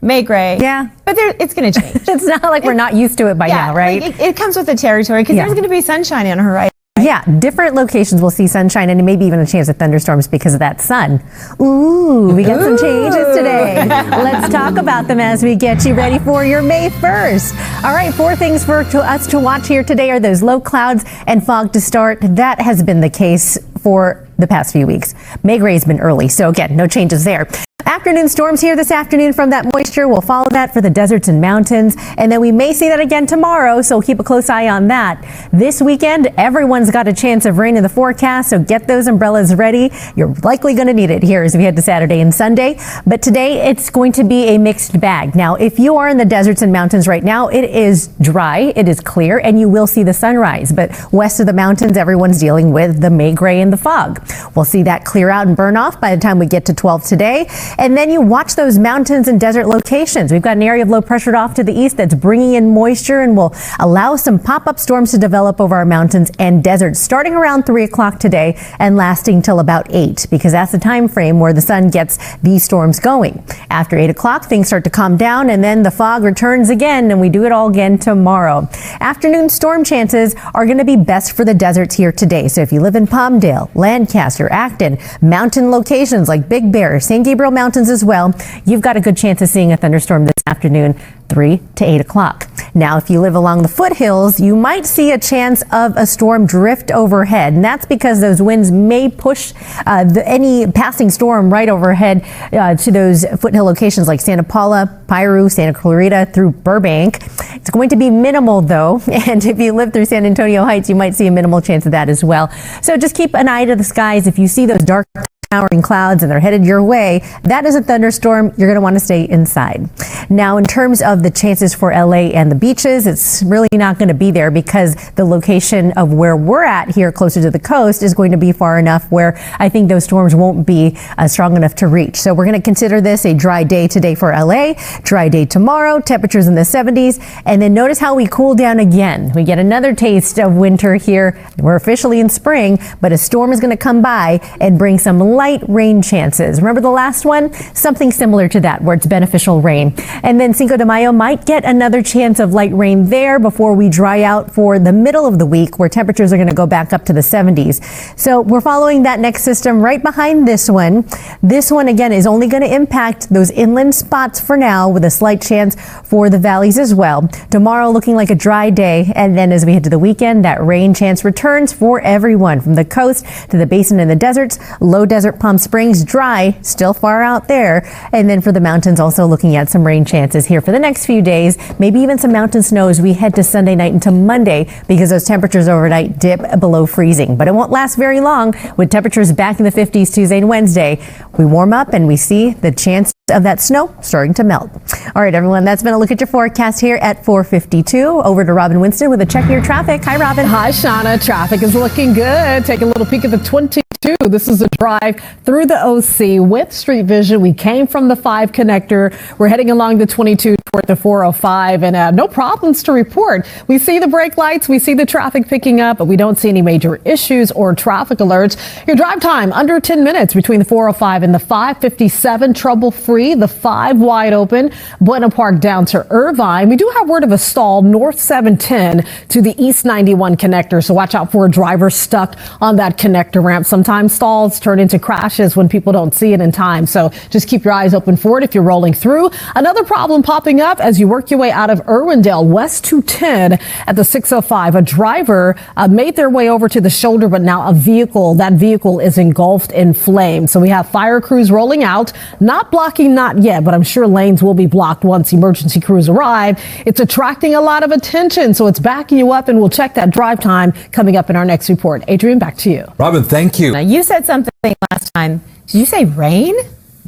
May gray. Yeah. But it's going to change. It's not like we're not used to it by now, right? Like it comes with the territory because there's going to be sunshine on the horizon. Yeah, different locations will see sunshine and maybe even a chance of thunderstorms because of that sun. Ooh, we got some changes today. Let's talk about them as we get you ready for your May 1st. All right, 4 things for us to watch here today are those low clouds and fog to start. That has been the case for the past few weeks. May gray has been early, so again, no changes there. Afternoon storms here this afternoon from that moisture. We'll follow that for the deserts and mountains. And then we may see that again tomorrow, so keep a close eye on that. This weekend, everyone's got a chance of rain in the forecast, so get those umbrellas ready. You're likely going to need it here as we head to Saturday and Sunday. But today, it's going to be a mixed bag. Now, if you are in the deserts and mountains right now, it is dry, it is clear, and you will see the sunrise. But west of the mountains, everyone's dealing with the May gray and the fog. We'll see that clear out and burn off by the time we get to 12 today. And then you watch those mountains and desert locations. We've got an area of low pressure off to the east that's bringing in moisture and will allow some pop-up storms to develop over our mountains and deserts starting around 3 o'clock today and lasting till about 8 because that's the time frame where the sun gets these storms going. After 8 o'clock, things start to calm down and then the fog returns again and we do it all again tomorrow. Afternoon storm chances are going to be best for the deserts here today. So if you live in Palmdale, Lancaster, Acton, mountain locations like Big Bear, San Gabriel Mountains as well, you've got a good chance of seeing a thunderstorm this afternoon, 3 to 8 o'clock. Now, if you live along the foothills, you might see a chance of a storm drift overhead, and that's because those winds may push any passing storm right overhead to those foothill locations like Santa Paula, Piru, Santa Clarita, through Burbank. It's going to be minimal, though, and if you live through San Antonio Heights, you might see a minimal chance of that as well. So just keep an eye to the skies. If you see those dark towering clouds and they're headed your way, that is a thunderstorm. You're going to want to stay inside. Now, in terms of the chances for LA and the beaches, it's really not going to be there because the location of where we're at here closer to the coast is going to be far enough where I think those storms won't be strong enough to reach. So we're going to consider this a dry day today for LA, dry day tomorrow, temperatures in the 70s, and then notice how we cool down again. We get another taste of winter here. We're officially in spring, but a storm is going to come by and bring some light rain chances. Remember the last one? Something similar to that where it's beneficial rain. And then Cinco de Mayo might get another chance of light rain there before we dry out for the middle of the week where temperatures are going to go back up to the 70s. So we're following that next system right behind this one. This one again is only going to impact those inland spots for now with a slight chance for the valleys as well. Tomorrow looking like a dry day, and then as we head to the weekend, that rain chance returns for everyone from the coast to the basin and the deserts. Low desert Palm Springs, dry, still far out there. And then for the mountains, also looking at some rain chances here for the next few days, maybe even some mountain snow as we head to Sunday night into Monday because those temperatures overnight dip below freezing. But it won't last very long with temperatures back in the 50s Tuesday and Wednesday. We warm up and we see the chance of that snow starting to melt. All right, everyone, that's been a look at your forecast here at 4:52. Over to Robin Winston with a check of your traffic. Hi, Robin. Hi, Shanna. Traffic is looking good. Take a little peek at the 22. This is a drive through the OC with Street Vision. We came from the 5 connector. We're heading along the 22 toward the 405 and no problems to report. We see the brake lights. We see the traffic picking up, but we don't see any major issues or traffic alerts. Your drive time under 10 minutes between the 405 and the 557. Trouble free. The 5 wide open. Bueno Park down to Irvine. We do have word of a stall north 710 to the east 91 connector. So watch out for a driver stuck on that connector ramp. Sometimes stalls turn into crashes when people don't see it in time. So just keep your eyes open for it if you're rolling through. Another problem popping up as you work your way out of Irwindale, west 210 at the 605. A driver made their way over to the shoulder, but now that vehicle is engulfed in flames. So we have fire crews rolling out, not blocking, not yet, but I'm sure lanes will be blocked once emergency crews arrive. It's attracting a lot of attention, so it's backing you up, and we'll check that drive time coming up in our next report. Adrian, back to you. Robin, thank you. Now, you said something last time. Did you say rain?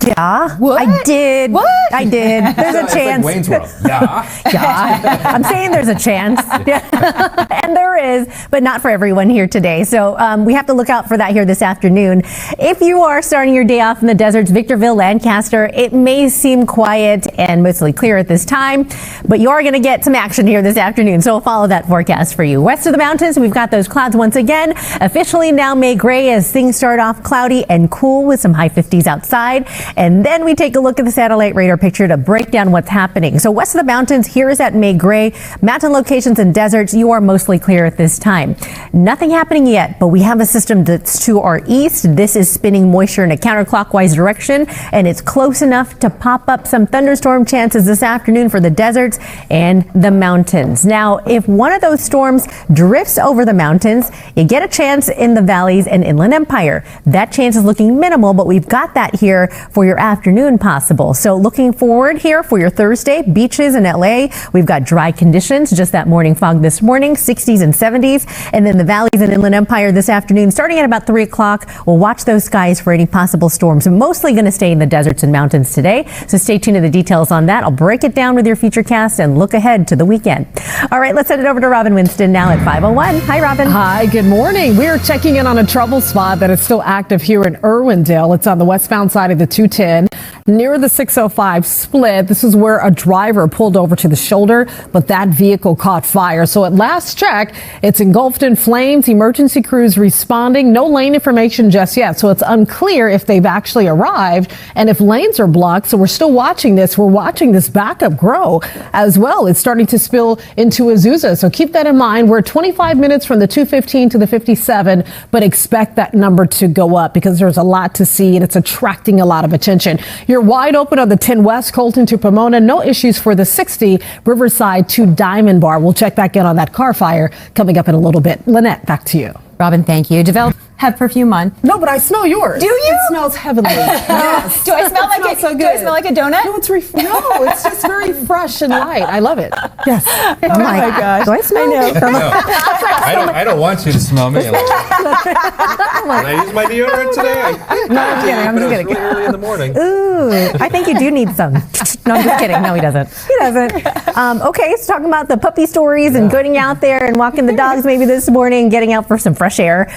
Yeah, what? I did. What? I did. There's a chance. Like Wayne's World. Yeah. Yeah. I'm saying there's a chance. Yeah. And there is, but not for everyone here today. So we have to look out for that here this afternoon. If you are starting your day off in the deserts, Victorville, Lancaster, it may seem quiet and mostly clear at this time, but you are going to get some action here this afternoon. So we'll follow that forecast for you. West of the mountains, we've got those clouds once again. Officially now May gray as things start off cloudy and cool with some high 50s outside. And then we take a look at the satellite radar picture to break down what's happening. So west of the mountains, here is that May gray. Mountain locations and deserts, you are mostly clear at this time. Nothing happening yet, but we have a system that's to our east. This is spinning moisture in a counterclockwise direction, and it's close enough to pop up some thunderstorm chances this afternoon for the deserts and the mountains. Now, if one of those storms drifts over the mountains, you get a chance in the valleys and Inland Empire. That chance is looking minimal, but we've got that here for your afternoon possible. So looking forward here for your Thursday, beaches in LA. We've got dry conditions, just that morning fog this morning, 60s and 70s. And then the valleys and Inland Empire this afternoon, starting at about 3 o'clock. We'll watch those skies for any possible storms. Mostly going to stay in the deserts and mountains today. So stay tuned to the details on that. I'll break it down with your futurecast and look ahead to the weekend. All right, let's send it over to Robin Winston now at 5:01. Hi, Robin. Hi, good morning. We are checking in on a trouble spot that is still active here in Irwindale. It's on the westbound side of the 210 near the 605 split. This is where a driver pulled over to the shoulder, but that vehicle caught fire. So at last check, it's engulfed in flames. Emergency crews responding. No lane information just yet. So it's unclear if they've actually arrived and if lanes are blocked. So we're still watching this. We're watching this backup grow as well. It's starting to spill into Azusa. So keep that in mind. We're 25 minutes from the 215 to the 57, but expect that number to go up because there's a lot to see and it's attracting a lot of attention. You're wide open on the 10 West, Colton to Pomona. No issues for the 60 Riverside to Diamond Bar. We'll check back in on that car fire coming up in a little bit. Lynette, back to you. Robin, thank you. Developed have perfume on. No, but I smell yours. Do you? It smells heavenly. Yes. Do I smell like it? So do I smell like a donut? No, it's just very fresh and light. I love it. Yes. Oh my gosh. Do I smell? I don't want you to smell me. Can I use my deodorant today? No, I'm just kidding. I'm just kidding. Early in the morning. Ooh, I think you do need some. No, I'm just kidding. No, he doesn't. He doesn't. Okay, so talking about the puppy stories and going out there and walking the dogs maybe this morning, getting out for some fresh air.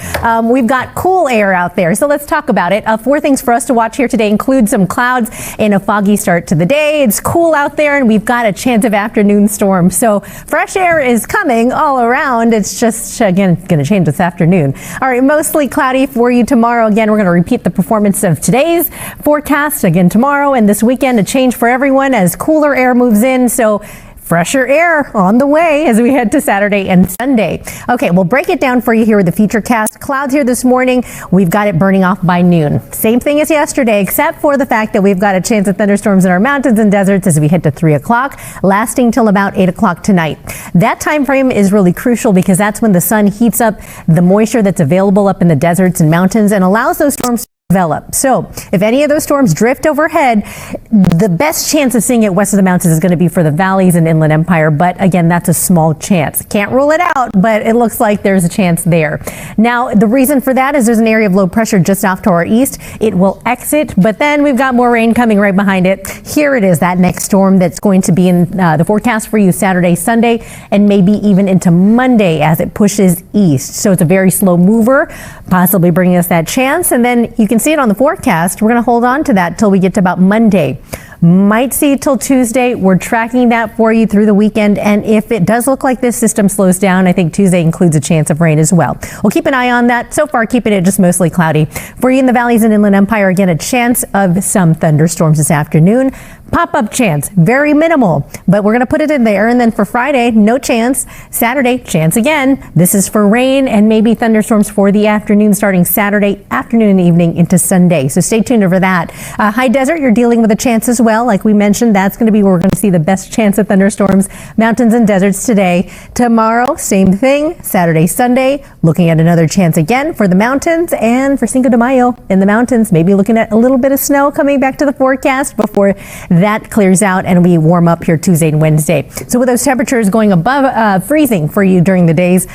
We've got cool air out there, so let's talk about it. 4 things for us to watch here today include some clouds and a foggy start to the day. It's cool out there, and we've got a chance of afternoon storms. So fresh air is coming all around. It's just, again, going to change this afternoon. All right, mostly cloudy for you tomorrow. Again, we're going to repeat the performance of today's forecast again tomorrow and this weekend. A change for everyone as cooler air moves in. So fresher air on the way as we head to Saturday and Sunday. Okay, we'll break it down for you here with the Futurecast. Clouds here this morning. We've got it burning off by noon. Same thing as yesterday, except for the fact that we've got a chance of thunderstorms in our mountains and deserts as we head to 3 o'clock, lasting till about 8 o'clock tonight. That time frame is really crucial because that's when the sun heats up the moisture that's available up in the deserts and mountains and allows those storms to develop. So if any of those storms drift overhead, the best chance of seeing it west of the mountains is going to be for the valleys and Inland Empire. But again, that's a small chance. Can't rule it out, but it looks like there's a chance there. Now, the reason for that is there's an area of low pressure just off to our east. It will exit, but then we've got more rain coming right behind it. Here it is, that next storm that's going to be in the forecast for you Saturday, Sunday, and maybe even into Monday as it pushes east. So it's a very slow mover, possibly bringing us that chance. And then you can see it on the forecast. We're going to hold on to that till we get to about Monday. Might see it till Tuesday. We're tracking that for you through the weekend. And if it does look like this system slows down, I think Tuesday includes a chance of rain as well. We'll keep an eye on that. So far, keeping it just mostly cloudy. For you in the valleys and Inland Empire, again, a chance of some thunderstorms this afternoon. Pop-up chance, very minimal, but we're going to put it in there. And then for Friday, no chance. Saturday, chance again. This is for rain and maybe thunderstorms for the afternoon, starting Saturday afternoon and evening into Sunday. So stay tuned over that. High desert, you're dealing with a chance as well. Like we mentioned, that's going to be where we're going to see the best chance of thunderstorms, mountains and deserts today. Tomorrow, same thing. Saturday, Sunday, looking at another chance again for the mountains and for Cinco de Mayo in the mountains. Maybe looking at a little bit of snow coming back to the forecast before that clears out and we warm up here Tuesday and Wednesday. So with those temperatures going above freezing for you during the days,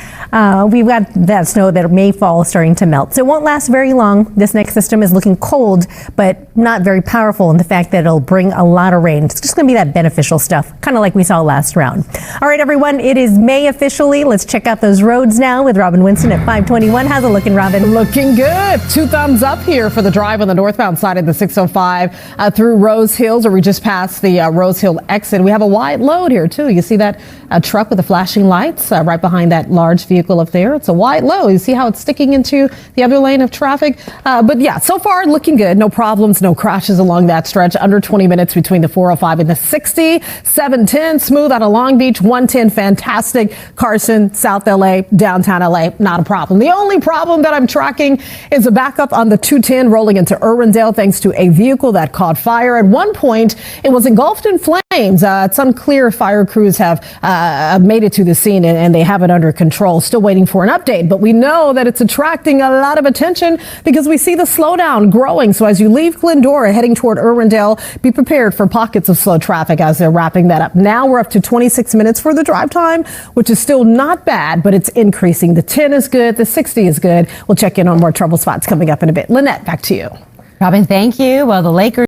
we've got that snow that may fall starting to melt. So it won't last very long. This next system is looking cold, but not very powerful in the fact that it'll bring bring a lot of rain. It's just going to be that beneficial stuff, kind of like we saw last round. All right, everyone, it is May officially. Let's check out those roads now with Robin Winston at 521. How's it looking, Robin? Looking good. 2 thumbs up here for the drive on the northbound side of the 605 through Rose Hills, or we just passed the Rose Hill exit. We have a wide load here, too. You see that truck with the flashing lights right behind that large vehicle up there? It's a wide load. You see how it's sticking into the other lane of traffic? But yeah, so far looking good. No problems, no crashes along that stretch. Under 20 minutes between the 405 and the 60. 710 smooth out of Long Beach. 110 fantastic. Carson, South LA, downtown LA, not a problem. The only problem that I'm tracking is a backup on the 210 rolling into Irwindale thanks to a vehicle that caught fire. At one point, it was engulfed in flames. It's unclear if fire crews have made it to the scene and they have it under control. Still waiting for an update, but we know that it's attracting a lot of attention because we see the slowdown growing. So as you leave Glendora heading toward Irwindale, be prepared for pockets of slow traffic as they're wrapping that up. Now we're up to 26 minutes for the drive time, which is still not bad, but it's increasing. The 10 is good. The 60 is good. We'll check in on more trouble spots coming up in a bit. Lynette, back to you. Robin, thank you. Well, the Lakers